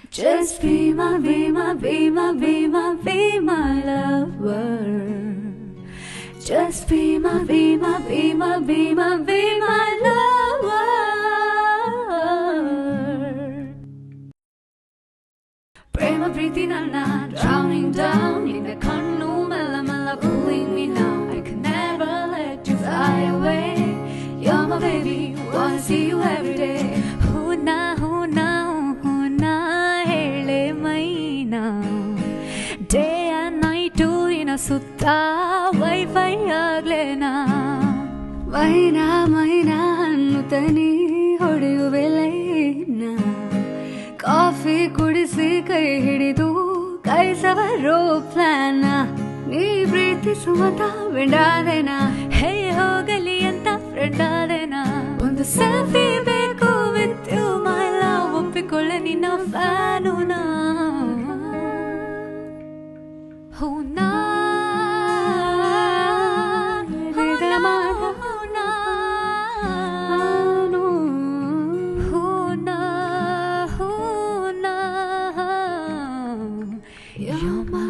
Just be my, be my, be my, be my, be my lover. Just be my, be my, be my, be my, be my lover. Prema priti na drowning down in the kannu mella mella pulling me now. I can never let you fly away. You're my baby, wanna see you every day. Huna hele maina. Day and night too in a sutta Wi-Fi aglena. Maina annutani ಹೊಡೆಯುವೆಲೇನ. Coffee ಕುಡಿಸಿ ಕೈ ಹಿಡಿದು ಕೈಸವರೋ plan. ನೀ ಪ್ರೀತಿಸುವಂತ ಬೆಂಡಾದೆನ, ಹೇ ಹೋಗಲಿ ಅಂತ friend ಆದೆನ. ಒಂದು selfie ಬೇಕು with you my love, ಒಪ್ಪಿಕೊಳ್ಳೆ ನಿನ್ನ ಫ್ಯಾನು ನಾ. ಹೂನಾ You're my